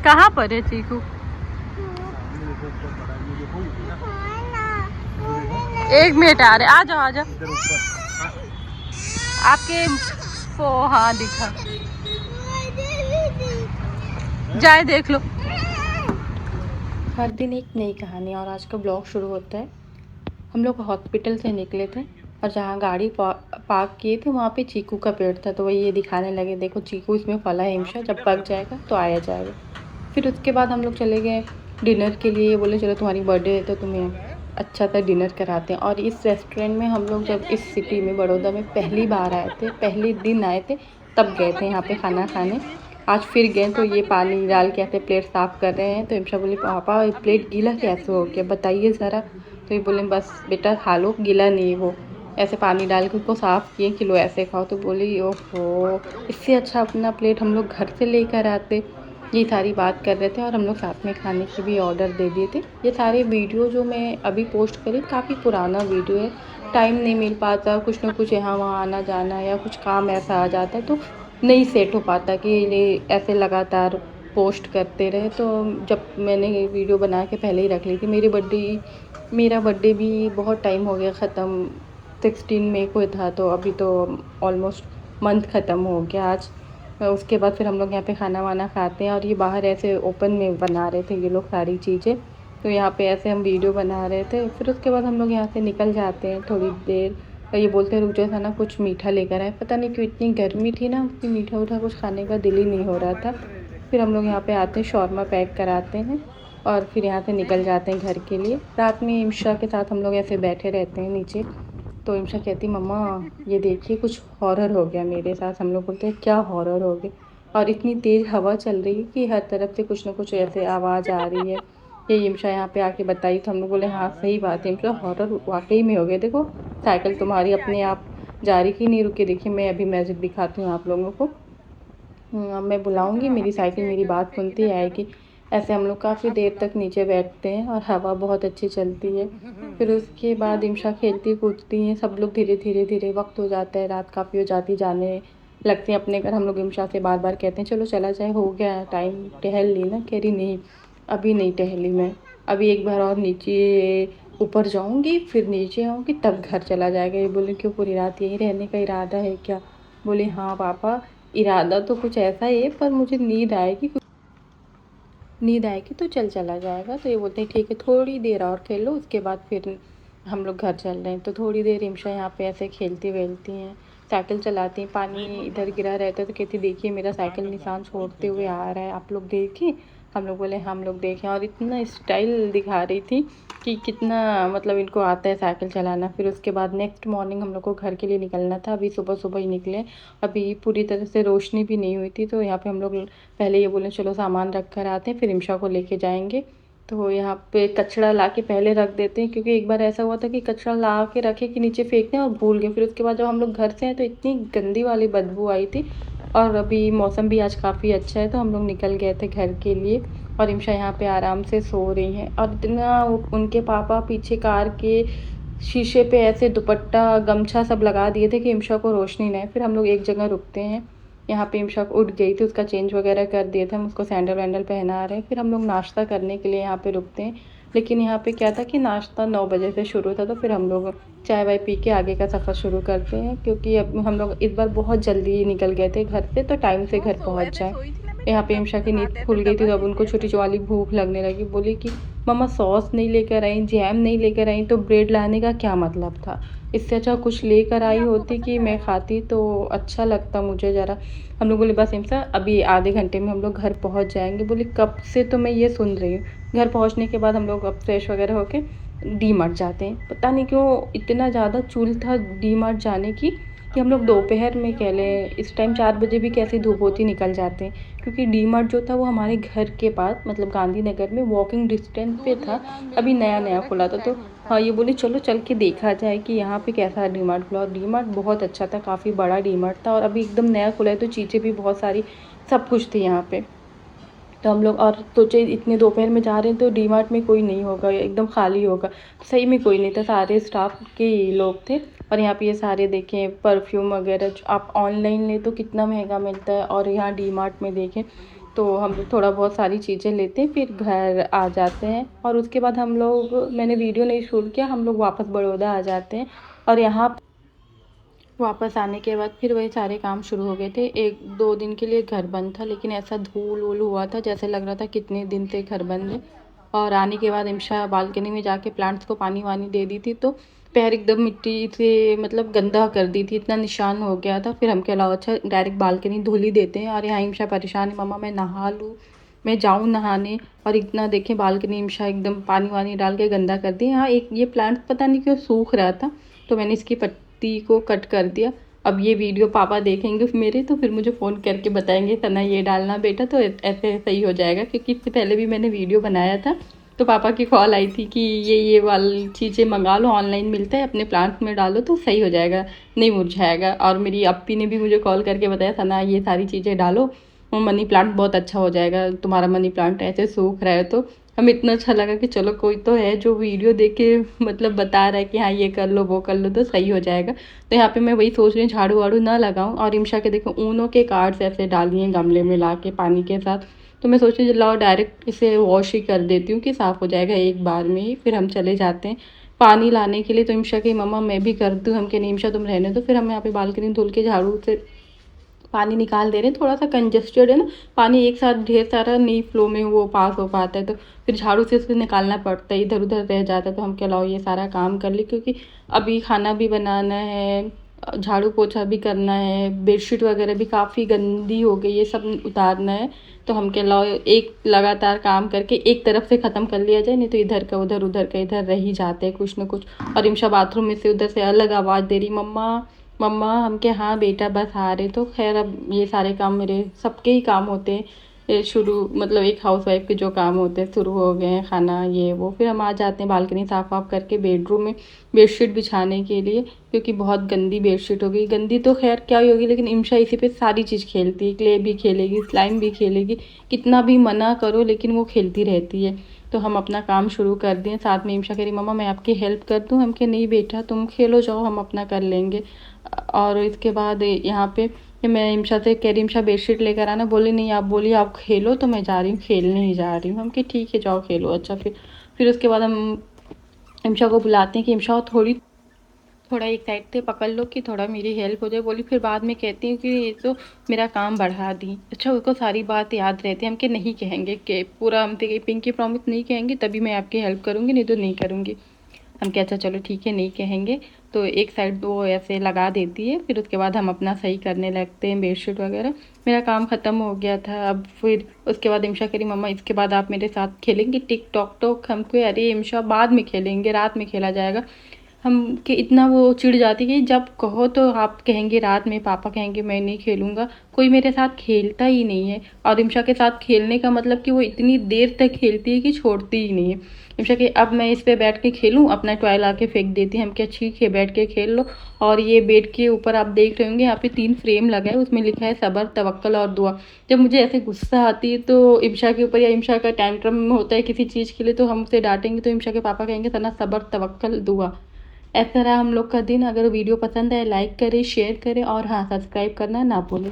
कहाँ पर है चीकू? एक मिनट आ रहे, आ जाओ आ जाओ। आपके हाँ दिखा, जाए देख लो। हर दिन एक नई कहानी और आज का ब्लॉग शुरू होता है। हम लोग हॉस्पिटल से निकले थे और जहाँ गाड़ी पार्क किए थे वहाँ पे चीकू का पेड़ था, तो वही ये दिखाने लगे, देखो चीकू इसमें फला है हिमशा, जब पक जाएगा तो आया जाएगा। फिर उसके बाद हम लोग चले गए डिनर के लिए। बोले चलो तुम्हारी बर्थडे है तो तुम्हें अच्छा सा डिनर कराते हैं। और इस रेस्टोरेंट में हम लोग जब इस सिटी में बड़ौदा में पहली बार आए थे, पहले दिन आए थे, तब गए थे यहाँ पे खाना खाने। आज फिर गए तो ये पानी डाल के ऐसे प्लेट साफ़ कर रहे हैं। तो इमशा बोली पापा प्लेट गीला कैसे हो गया बताइए ज़रा। तो ये बोले बस बेटा खा लो, गीला नहीं, वो ऐसे पानी डाल के उसको साफ़ किए कि लो ऐसे खाओ। तो बोली ओहो, इससे अच्छा अपना प्लेट हम लोग घर से लेकर आते। ये सारी बात कर रहे थे और हम लोग साथ में खाने की भी ऑर्डर दे दिए थे। ये सारे वीडियो जो मैं अभी पोस्ट करी काफ़ी पुराना वीडियो है, टाइम नहीं मिल पाता, कुछ ना कुछ यहाँ वहाँ आना जाना या कुछ काम ऐसा आ जाता है तो नहीं सेट हो पाता कि ये ऐसे लगातार पोस्ट करते रहे। तो जब मैंने ये वीडियो बना के पहले ही रख ली थी, मेरा बर्थडे भी बहुत टाइम हो गया ख़त्म, 16 मई को था, तो अभी तो ऑलमोस्ट मंथ ख़त्म हो गया आज। उसके बाद फिर हम लोग यहाँ पे खाना वाना खाते हैं और ये बाहर ऐसे ओपन में बना रहे थे ये लोग सारी चीज़ें, तो यहाँ पे ऐसे हम वीडियो बना रहे थे। फिर उसके बाद हम लोग यहाँ से निकल जाते हैं थोड़ी देर। और ये बोलते हैं रुक जाओ ना कुछ मीठा लेकर आए, पता नहीं क्यों इतनी गर्मी थी ना कि मीठा उठा कुछ खाने का दिल ही नहीं हो रहा था। फिर हम लोग यहाँ पे आते हैं, शॉर्मा पैक कराते हैं और फिर यहाँ से निकल जाते हैं घर के लिए। रात में इमशा के साथ हम लोग ऐसे बैठे रहते हैं नीचे, तो इमशा कहती मम्मा ये देखिए कुछ हॉरर हो गया मेरे साथ। हम लोग बोलते हैं क्या हॉरर हो गया, और इतनी तेज़ हवा चल रही है कि हर तरफ से कुछ ना कुछ ऐसे आवाज़ आ रही है। ये इमशा यहाँ पे आके बताई तो हम लोग बोले हाँ सही बात है इमशा, हॉरर वाकई में हो गया। देखो साइकिल तुम्हारी अपने आप जा रही थी, नहीं रुकी, देखिए मैं अभी मैजिक दिखाती हूँ आप लोगों को। मैं बुलाऊँगी, मेरी साइकिल मेरी बात सुनती आएगी। ऐसे हम लोग काफ़ी देर तक नीचे बैठते हैं और हवा बहुत अच्छी चलती है। फिर उसके बाद इमशा खेलती कूदती हैं, सब लोग धीरे वक्त हो जाता है, रात काफ़ी हो जाती, जाने लगते हैं अपने घर। हम लोग इमशा से बार बार कहते हैं चलो चला जाए, हो गया टाइम, टहल ली ना। कह रही नहीं अभी नहीं टहली मैं, अभी एक बार और नीचे ऊपर जाऊंगी फिर नीचे आऊँगी तब घर चला जाएगा। ये बोले क्यों पूरी रात यहीं रहने का इरादा है क्या? बोली हाँ पापा इरादा तो कुछ ऐसा ही है, पर मुझे नींद आएगी तो चला जाएगा। तो ये बोलते हैं ठीक है थोड़ी देर और खेल लो, उसके बाद फिर हम लोग घर चल रहे हैं। तो थोड़ी देर इमशा यहाँ पे ऐसे खेलती वेलती हैं, साइकिल चलाती हैं। पानी इधर गिरा रहता है तो कहती देखिए मेरा साइकिल निशान छोड़ते हुए आ रहा है, आप लोग देखिए। हम लोग बोले हम लोग देखें, और इतना स्टाइल दिखा रही थी कि कितना मतलब इनको आता है साइकिल चलाना। फिर उसके बाद नेक्स्ट मॉर्निंग हम लोग को घर के लिए निकलना था, अभी सुबह ही निकले, अभी पूरी तरह से रोशनी भी नहीं हुई थी। तो यहाँ पे हम लोग पहले ये बोले चलो सामान रख कर आते हैं फिर इमशा को लेके जाएंगे। तो यहाँ पे कचरा ला के पहले रख देते हैं, क्योंकि एक बार ऐसा हुआ था कि कचरा ला के रखे कि नीचे फेंकने और भूल गए। फिर उसके बाद जब हम लोग घर से आए तो इतनी गंदी वाली बदबू आई थी। और अभी मौसम भी आज काफ़ी अच्छा है तो हम लोग निकल गए थे घर के लिए। और इमशा यहाँ पे आराम से सो रही हैं और इतना उनके पापा पीछे कार के शीशे पे ऐसे दुपट्टा गमछा सब लगा दिए थे कि इमशा को रोशनी न आए। फिर हम लोग एक जगह रुकते हैं, यहाँ पे इमशा उठ गई थी, उसका चेंज वगैरह कर दिए थे, हम उसको सैंडल वैंडल पहना रहे हैं। फिर हम लोग नाश्ता करने के लिए यहाँ पे रुकते हैं, लेकिन यहाँ पे क्या था कि नाश्ता 9 बजे से शुरू था, तो फिर हम लोग चाय वाय पी के आगे का सफ़र शुरू करते हैं। क्योंकि अब हम लोग इस बार बहुत जल्दी निकल गए थे घर से, तो टाइम से घर पहुँच जाए। यहाँ पे इमशा की नींद खुल गई थी तो अब उनको छोटी वाली भूख लगने लगी। बोली कि मम्मा सॉस नहीं लेकर आई, जैम नहीं लेकर आई, तो ब्रेड लाने का क्या मतलब था? इससे अच्छा कुछ लेकर आई होती कि मैं खाती तो अच्छा लगता मुझे ज़रा। हम लोग बोले बस इमशा अभी आधे घंटे में हम लोग घर पहुंच जाएंगे। बोली कब से तो मैं ये सुन रही हूँ। घर पहुंचने के बाद हम लोग अब फ्रेश वगैरह होके डी मार्ट जाते हैं। पता नहीं क्यों इतना ज़्यादा चुल था डी मार्ट जाने की कि हम लोग दोपहर में कह लें इस टाइम 4 बजे भी कैसी धूप होती निकल जाते हैं। क्योंकि डी मार्ट जो था वो हमारे घर के पास मतलब गांधीनगर में वॉकिंग डिस्टेंस पे था, अभी नया खुला था। तो हाँ ये बोली चलो चल के देखा जाए कि यहाँ पे कैसा डी मार्ट खुला। और डी मार्ट बहुत अच्छा था, काफ़ी बड़ा डी मार्ट था और अभी एकदम नया खुला है तो चीज़ें भी बहुत सारी सब कुछ थी यहाँ पे। तो हम लोग और सोचे इतने दोपहर में जा रहे हैं तो डी मार्ट में कोई नहीं होगा, एकदम खाली होगा। तो सही में कोई नहीं था, सारे स्टाफ के लोग थे। और यहाँ पे ये सारे देखें परफ्यूम वगैरह जो आप ऑनलाइन ले तो कितना महंगा मिलता है, और यहाँ डी मार्ट में देखें तो हम लोग थोड़ा बहुत सारी चीज़ें लेते हैं, फिर घर आ जाते हैं। और उसके बाद हम लोग, मैंने वीडियो नहीं शूट किया, हम लोग वापस बड़ौदा आ जाते हैं। और यहाँ वापस आने के बाद फिर वही सारे काम शुरू हो गए थे। 1-2 दिन के लिए घर बंद था, लेकिन ऐसा धूल वूल हुआ था जैसे लग रहा था कितने दिन से घर बंद है। और आने के बाद इम्शा बालकनी में जाके प्लांट्स को पानी वानी दे दी थी, तो पैर एकदम मिट्टी से मतलब गंदा कर दी थी, इतना निशान हो गया था। फिर हम कह ला अच्छा डायरेक्ट बालकनी धुल ही देते हैं। और यहाँ इम्शा परेशान है, मम्मा मैं नहा लूँ, मैं जाऊँ नहाने। और इतना देखें बालकनी इम्शा एकदम पानी वानी डाल के गंदा कर दिया। यहाँ एक ये प्लांट पता नहीं क्यों सूख रहा था, तो मैंने इसकी पत्ती को कट कर दिया। अब ये वीडियो पापा देखेंगे मेरे, तो फिर मुझे फ़ोन करके बताएंगे तना ये डालना बेटा, तो ऐसे सही हो जाएगा। क्योंकि इससे पहले भी मैंने वीडियो बनाया था, तो पापा की कॉल आई थी कि ये वाली चीज़ें मंगा लो, ऑनलाइन मिलता है, अपने प्लांट में डालो तो सही हो जाएगा, नहीं मुरझाएगा। और मेरी अप्पी ने भी मुझे कॉल करके बताया था ना ये सारी चीज़ें डालो, वो मनी प्लांट बहुत अच्छा हो जाएगा, तुम्हारा मनी प्लांट ऐसे सूख रहा है। तो हमें इतना अच्छा लगा कि चलो कोई तो है जो वीडियो देख के मतलब बता रहा है कि हाँ ये कर लो वो कर लो तो सही हो जाएगा। तो यहाँ पे मैं वही सोच रही हूँ झाड़ू वाड़ू ना लगाऊँ। और इम्शा के देखो ऊनों के कार्ड्स ऐसे डालिए गमले में ला के पानी के साथ, तो मैं सोच रही लाओ डायरेक्ट इसे वॉश ही कर देती हूँ कि साफ़ हो जाएगा एक बार में ही। फिर हम चले जाते हैं पानी लाने के लिए। तो इम्शा की मम्मा मैं भी कर दूँ, हम के नहीं इम्शा तुम रहने दो। फिर हम यहाँ पे बालकनी धुल के झाड़ू से पानी निकाल दे रहे हैं। थोड़ा सा कंजेस्टेड है ना, पानी एक साथ ढेर सारा नहीं फ्लो में वो पास हो पाता है, तो फिर झाड़ू से उसे निकालना पड़ता है, इधर उधर रह जाता है। तो हम क्या लाओ ये सारा काम कर ले, क्योंकि अभी खाना भी बनाना है, झाड़ू पोछा भी करना है, बेडशीट वगैरह भी काफ़ी गंदी हो गई, ये सब उतारना है। तो हम क्या लाओ एक लगातार काम करके एक तरफ से ख़त्म कर लिया जाए, नहीं तो इधर का उधर उधर का इधर रह ही जाते हैं कुछ ना कुछ। और इम्शा बाथरूम में से उधर से अलग आवाज़ दे रही मम्मा मम्मा, हम क्या हाँ बेटा बस आ रहे। तो खैर अब ये सारे काम मेरे सबके ही काम होते हैं, ये शुरू मतलब एक हाउसवाइफ के जो काम होते हैं शुरू हो गए हैं, खाना ये वो। फिर हम आ जाते हैं बालकनी साफ़ वाफ करके बेडरूम में बेडशीट बिछाने के लिए, क्योंकि बहुत गंदी बेडशीट हो गई। गंदी तो खैर क्या ही होगी, लेकिन इम्शा इसी पे सारी चीज़ खेलती है, क्ले भी खेलेगी, स्लाइम भी खेलेगी, कितना भी मना करो लेकिन वो खेलती रहती है। तो हम अपना काम शुरू कर दिए। साथ में इम्शा कह रही मम्मा मैं आपकी हेल्प कर दूँ, हम कहे नहीं बेटा तुम खेलो जाओ, हम अपना कर लेंगे। और इसके बाद यहाँ पे मैं इम्शा से कह रही इम्शा बेडशीट लेकर आना, बोली नहीं आप बोलिए आप खेलो, तो मैं जा रही हूँ खेलने ही जा रही हूँ। हम कि ठीक है जाओ खेलो। अच्छा फिर उसके बाद हम इम्शा को बुलाते हैं कि इम्शा थोड़ा एक साइड से पकड़ लो कि थोड़ा मेरी हेल्प हो जाए। बोली फिर बाद में कहती हूँ कि ये तो मेरा काम बढ़ा दी। अच्छा उसको सारी बात याद रहती है, हम कि नहीं कहेंगे कि पूरा हम तो पिंकी प्रॉमिस नहीं कहेंगे, तभी मैं आपकी हेल्प करूँगी, नहीं तो नहीं करूँगी। हम क्या अच्छा चलो ठीक है नहीं कहेंगे। तो एक साइड वो ऐसे लगा देती है, फिर उसके बाद हम अपना सही करने लगते हैं बेडशीट वगैरह। मेरा काम ख़त्म हो गया था। अब फिर उसके बाद इम्शा कह रही मम्मा इसके बाद आप मेरे साथ खेलेंगी टिक टॉक टॉक। हमको अरे इम्शा बाद में खेलेंगे, रात में खेला जाएगा। हम कि इतना वो चिढ़ जाती कि जब कहो तो आप कहेंगे रात में, पापा कहेंगे मैं नहीं खेलूँगा, कोई मेरे साथ खेलता ही नहीं है। और इम्शा के साथ खेलने का मतलब कि वो इतनी देर तक खेलती है कि छोड़ती ही नहीं है। इम्शा कि अब मैं इस पे बैठ के खेलूँ, अपना टॉय ला के फेंक देती है। हम क्या ठीक है बैठ के खेल लो। और ये बेड के ऊपर आप देख रहे होंगे यहाँ पे 3 फ्रेम लगा है, उसमें लिखा है सब्र तवक्कल और दुआ। जब मुझे ऐसे गुस्सा आती है तो इम्शा के ऊपर, या इम्शा का टैंट्रम होता है किसी चीज़ के लिए, तो हम उसे डांटेंगे तो इम्शा के पापा कहेंगे सना सब्र तवक्कल दुआ। ऐसा रहा हम लोग का दिन। अगर वीडियो पसंद आए लाइक करें शेयर करें और हाँ सब्सक्राइब करना ना भूलें।